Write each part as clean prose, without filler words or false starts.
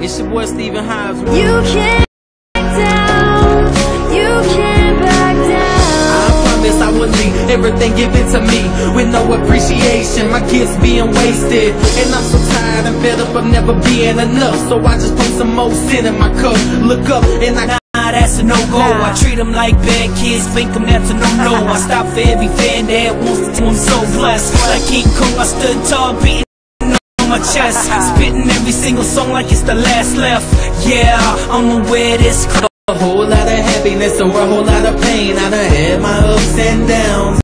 It's your boy Stephen Hives. You can't back down. You can't back down. I promise I will leave everything given to me with no appreciation. My gifts being wasted, and I'm so tired and fed up of never being enough. So I just put some more sin in my cup. Look up and that's a no-go. I treat them like bad kids, think them that's a no-no. I stop for every fan that wants to. I'm so blessed. Like King Kong, I stood tall, beating on my chest, spitting every single song like it's the last left. Yeah, I'm aware this a whole lot of happiness or a whole lot of pain. I done had my ups and downs.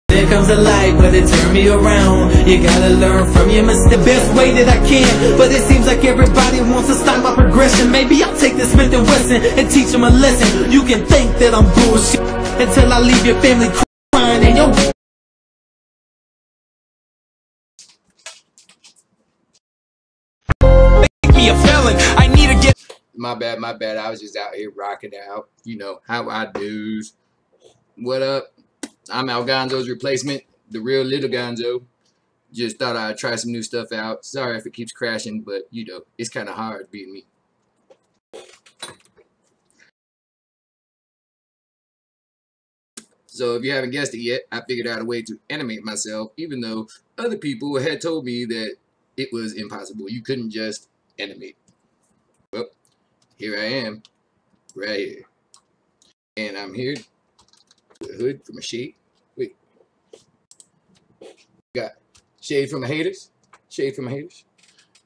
There comes a light, but it turned me around. You gotta learn from your mistakes the best way that I can. But it seems like everybody wants to stop my progression. Maybe I'll take this Smith & Wesson and teach them a lesson. You can think that I'm bullshit until I leave your family crying and your make me a felon. I need to get My bad. I was just out here rocking out. You know how I do's. What up? I'm Al Gonzo's replacement, the real little Gonzo. Just thought I'd try some new stuff out. Sorry if it keeps crashing, but you know, it's kind of hard being me. So if you haven't guessed it yet, I figured out a way to animate myself, even though other people had told me that it was impossible. You couldn't just animate. Well, here I am, right here. And I'm here, the hood from a shade. Wait. Got shade from my haters. Shade from my haters.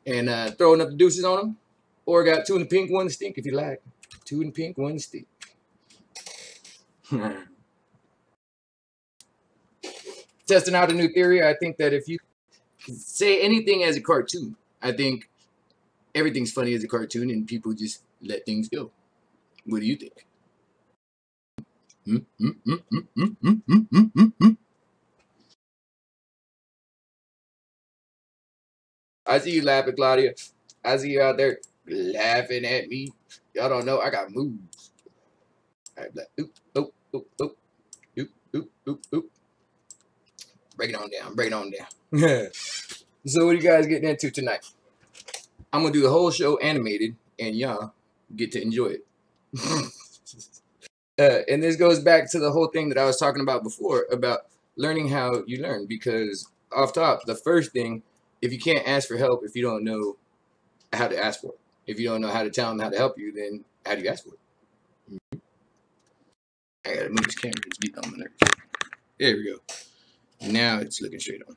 And throwing up the deuces on them. Or got two in the pink, one to stink if you like. Two in the pink, one to stink. Testing out a new theory. I think that if you say anything as a cartoon, I think everything's funny as a cartoon and people just let things go. What do you think? I see you laughing, Claudia. I see you out there laughing at me. Y'all don't know I got moves. Alright, like oop, oop, oop, oop, oop, oop, oop, oop. Break it on down, break it on down. So what are you guys getting into tonight? I'm gonna do the whole show animated, and y'all get to enjoy it. And this goes back to the whole thing that I was talking about before, about learning how you learn. Because off top, the first thing, if you can't ask for help, if you don't know how to ask for it, if you don't know how to tell them how to help you, then how do you ask for it? I gotta move this camera, it's getting on my nerves. There we go. Now it's looking straight on.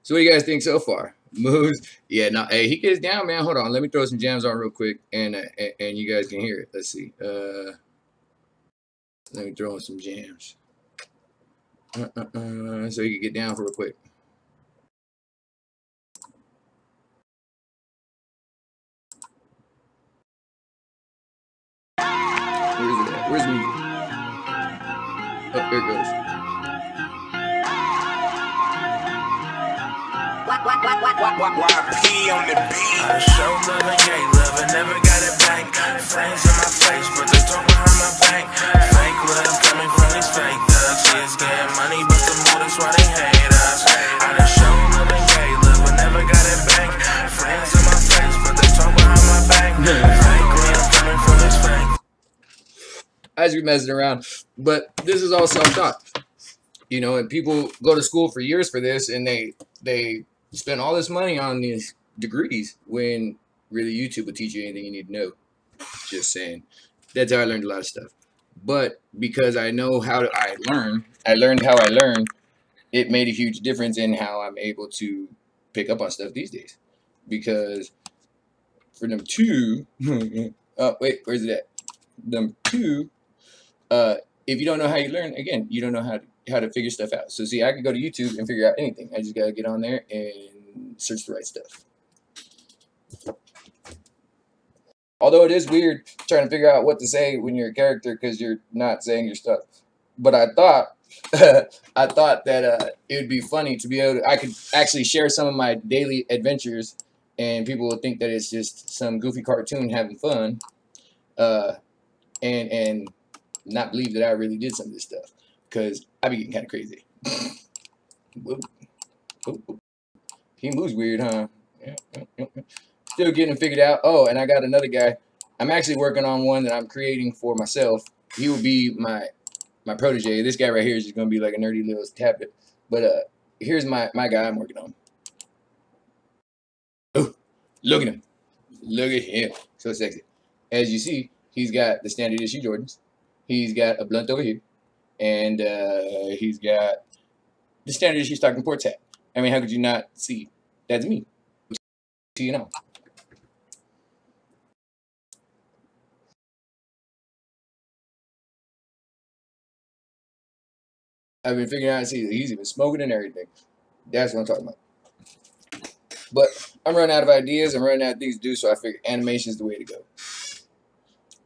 So what do you guys think so far? Moves? Yeah, no, hey, he gets down, man. Hold on, let me throw some jams on real quick, and you guys can hear it. Let's see. Let me throw in some jams. So you can get down for real quick. Where's it at? Where's the music? Oh, there it goes. YP on the beat. I show love and gay love, I never got it back. Friends in my face, but they talk behind my back. Fake love coming from these fake thugs. She's getting money, but the motives why they hate us. I done show love and gay love, I never got it back. Friends in my face, but they talk behind my back. Fake love coming from these fake. As we messing around, but this is all self-taught. You know, and people go to school for years for this, and they spend all this money on these degrees when really YouTube will teach you anything you need to know. Just saying. That's how I learned a lot of stuff. But because I know how I learned how I learned, it made a huge difference in how I'm able to pick up on stuff these days. Because for them two, oh wait, where's it at? Number two, if you don't know how you learn, again, you don't know how to figure stuff out. So see, I could go to YouTube and figure out anything. I just gotta get on there and search the right stuff. Although it is weird trying to figure out what to say when you're a character because you're not saying your stuff. But I thought I thought that it would be funny to be able to, I could actually share some of my daily adventures and people would think that it's just some goofy cartoon having fun, and not believe that I really did some of this stuff, because I be getting kind of crazy. He moves weird, huh? Still getting figured out. Oh, and I got another guy. I'm actually working on one that I'm creating for myself. He will be my protege. This guy right here is just gonna be like a nerdy little tablet. But here's my guy I'm working on. Oh, look at him. Look at him. So sexy. As you see, he's got the standard issue Jordans. He's got a blunt over here. And he's got the standard issue Stockton Ports hat. I mean, how could you not see? That's me. You know. I've been figuring out, see, he's even smoking and everything. That's what I'm talking about. But I'm running out of ideas. I'm running out of things to do, so I figured animation is the way to go.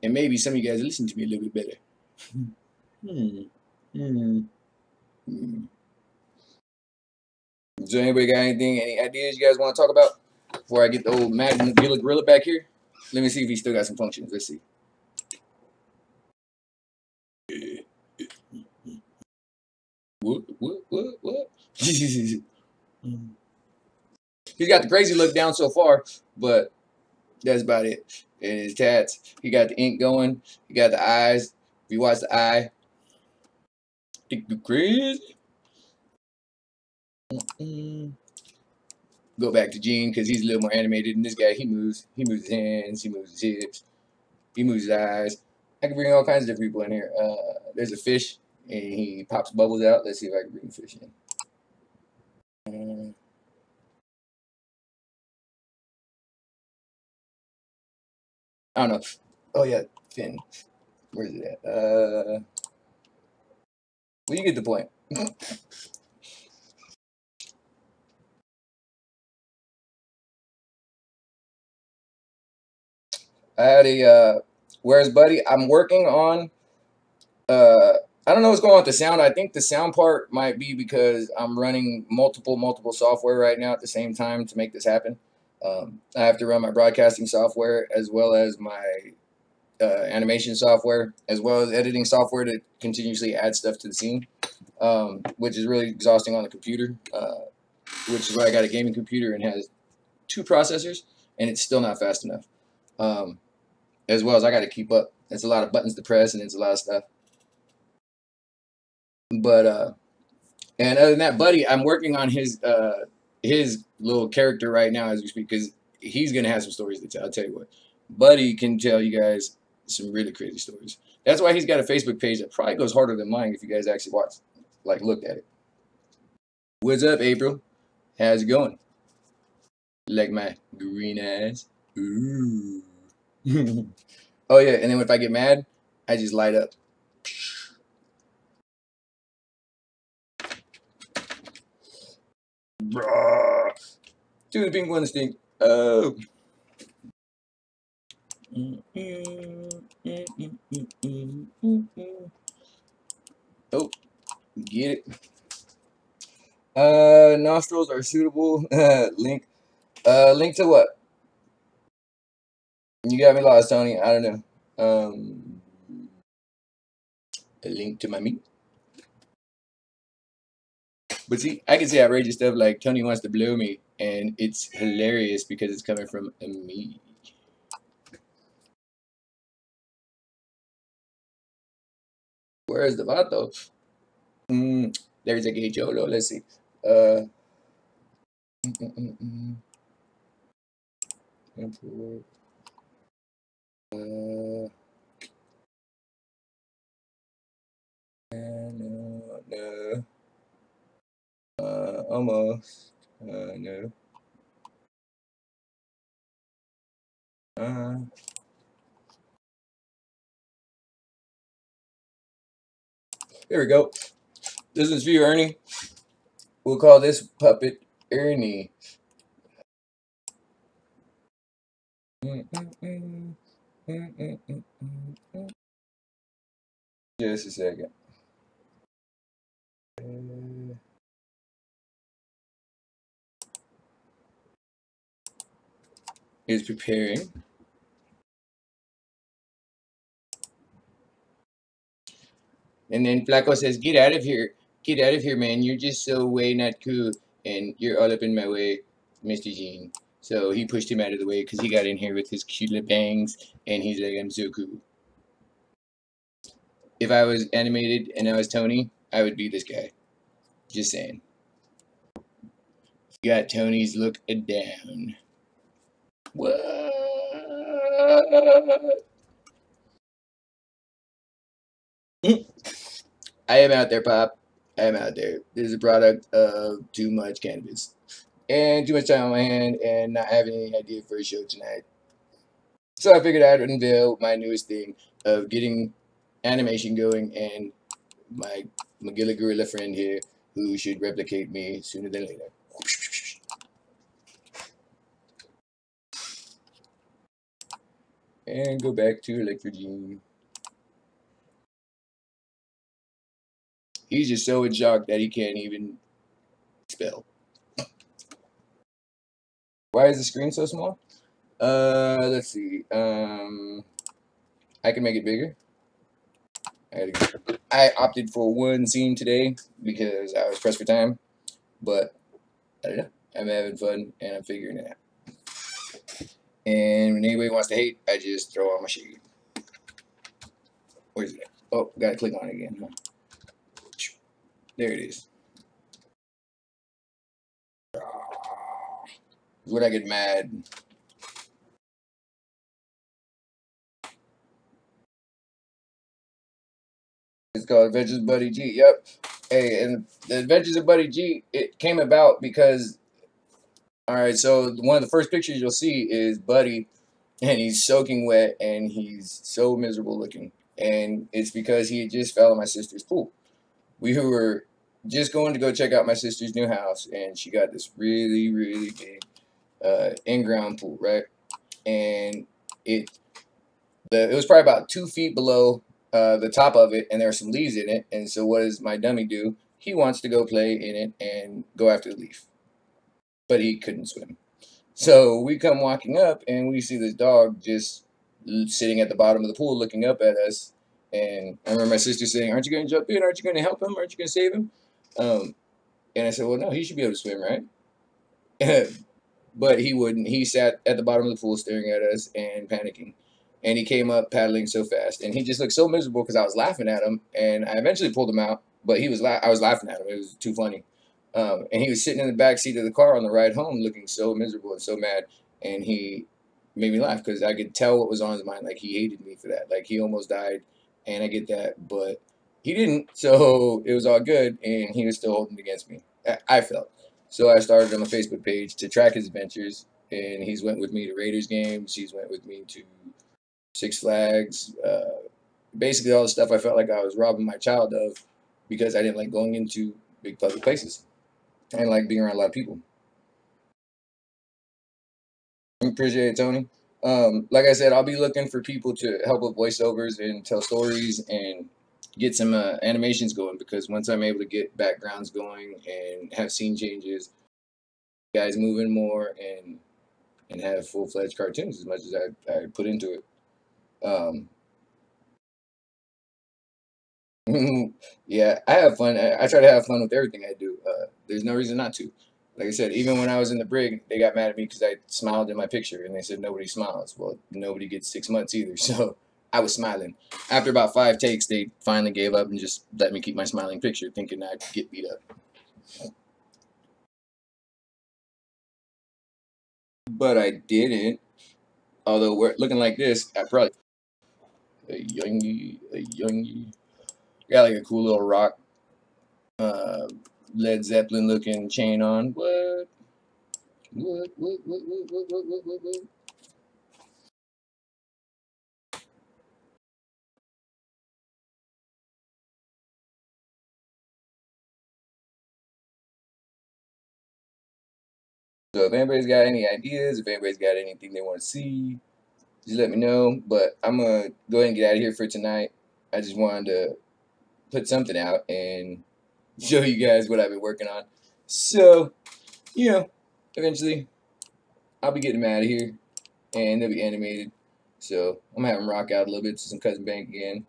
And maybe some of you guys listen to me a little bit better. So anybody got anything, any ideas you guys want to talk about before I get the old Magnum Gorilla back here? Let me see if he still got some functions. Let's see. What? He's got the crazy look down so far, but that's about it. And his tats, he got the ink going. He got the eyes. If you watch the eye, think you crazy. Go back to Gene because he's a little more animated than this guy. He moves his hands, he moves his hips, he moves his eyes. I can bring all kinds of different people in here. There's a fish and he pops bubbles out. Let's see if I can bring the fish in. I don't know. Oh yeah, Finn. Where's it at? Well, you get the point. I had a where's Buddy? I'm working on I don't know what's going on with the sound. I think the sound part might be because I'm running multiple software right now at the same time to make this happen. I have to run my broadcasting software as well as my animation software, as well as editing software to continuously add stuff to the scene, which is really exhausting on the computer, which is why I got a gaming computer and has 2 processors, and it's still not fast enough. As well as I got to keep up. It's a lot of buttons to press, and it's a lot of stuff. But and other than that, Buddy, I'm working on his little character right now as we speak because he's gonna have some stories to tell. I'll tell you what, Buddy can tell you guys some really crazy stories. That's why he's got a Facebook page that probably goes harder than mine if you guys actually looked at it. What's up, April? How's it going? Like my green eyes? Ooh. Oh yeah, and then if I get mad, I just light up. Do the pink one stink. Oh. Oh, get it. Nostrils are suitable. Link. Link to what? You got me lost, Tony. I don't know. A link to my meat. But see, I can say outrageous stuff like Tony wants to blow me, and it's hilarious because it's coming from me. Where is the vato? There's a gay cholo. Let's see. Import. No. Almost. No. Here we go. This is for you, Ernie. We'll call this puppet Ernie. Just a second. Is preparing. And then Flaco says, "Get out of here. Get out of here, man. You're just so way not cool. And you're all up in my way, Mr. Gene." So he pushed him out of the way because he got in here with his cute little bangs, and he's like, I'm so cool. If I was animated and I was Tony, I would be this guy. Just saying. Got Tony's look down. What? I am out there, Pop. I am out there. This is a product of too much cannabis and too much time on my hand and not having any idea for a show tonight. So I figured I'd unveil my newest thing of getting animation going and my Magilla Gorilla friend here who should replicate me sooner than later. And go back to Electrogene. He's just so in shock that he can't even spell. Why is the screen so small? Let's see. I can make it bigger. I opted for one scene today because I was pressed for time, but I don't know. I'm having fun and I'm figuring it out. And when anybody wants to hate, I just throw on my shade. Where's it at? Oh, gotta click on it again, huh? There it is. When I get mad. It's called Adventures of Buddy G. Yep. Hey, and the Adventures of Buddy G, it came about because, alright, so one of the first pictures you'll see is Buddy, and he's soaking wet, and he's so miserable looking. And it's because he had just fell in my sister's pool. We were just going to go check out my sister's new house, and she got this really, really big in-ground pool, right? And it was probably about 2 feet below the top of it, and there were some leaves in it. And so what does my dummy do? He wants to go play in it and go after the leaf, but he couldn't swim. So we come walking up, and we see this dog just sitting at the bottom of the pool looking up at us. And I remember my sister saying, aren't you going to jump in? Aren't you going to help him? Aren't you going to save him? And I said, well, no, he should be able to swim, right? But he wouldn't. He sat at the bottom of the pool staring at us and panicking. And he came up paddling so fast. And he just looked so miserable because I was laughing at him. And I eventually pulled him out, but I was laughing at him. It was too funny. And he was sitting in the back seat of the car on the ride home looking so miserable and so mad. And he made me laugh because I could tell what was on his mind. Like, he hated me for that. Like, he almost died. And I get that, but he didn't, so it was all good, and he was still holding against me, I felt. So I started on my Facebook page to track his adventures, and he's went with me to Raiders games, he's went with me to Six Flags, basically all the stuff I felt like I was robbing my child of because I didn't like going into big public places. I didn't like being around a lot of people. Appreciate it, Tony. Like I said, I'll be looking for people to help with voiceovers and tell stories and get some animations going, because once I'm able to get backgrounds going and have scene changes, guys moving more and have full-fledged cartoons as much as I put into it. Yeah, I have fun. I try to have fun with everything I do. There's no reason not to. Like I said, even when I was in the brig, they got mad at me because I smiled in my picture, and they said nobody smiles. Well, nobody gets 6 months either, so I was smiling. After about 5 takes, they finally gave up and just let me keep my smiling picture, thinking I'd get beat up. But I didn't. Although we're looking like this, I probably a youngie. Got like a cool little rock, Led Zeppelin looking chain on. What? So if anybody's got any ideas, if anybody's got anything they want to see, just let me know. But I'm going to go ahead and get out of here for tonight. I just wanted to put something out and show you guys what I've been working on. So, you know, eventually I'll be getting them out of here and they'll be animated. So I'm going to have them rock out a little bit to some Cousin Bank again.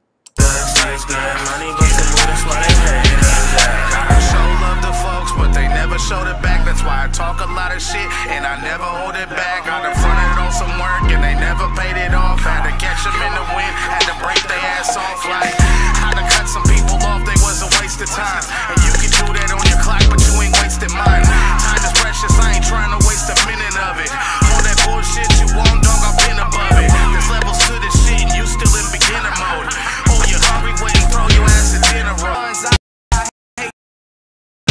love the folks, but they never showed it back. That's why I talk a lot of shit, and I never hold it back. I done fronted on some work, and they never paid it off. Had to catch them in the wind, had to break their ass off. Like, how to cut some people off, they was a waste of time. And you can do that on your clock, but you ain't wasting mine. Time is precious, I ain't trying to waste a minute of it. All that bullshit you want, dog, I've been above it. There's levels to this shit, and you still in beginner mode. Oh, you hungry, wait and throw your ass a dinner roll.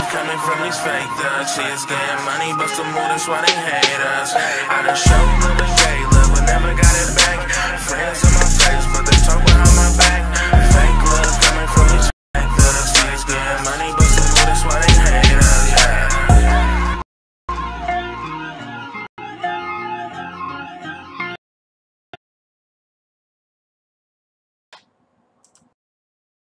Coming from these fake thugs, she is getting money, but some more, that's why they hate us. I done showed love and gay love, but never got it back. Friends in my face, but they talk behind my back.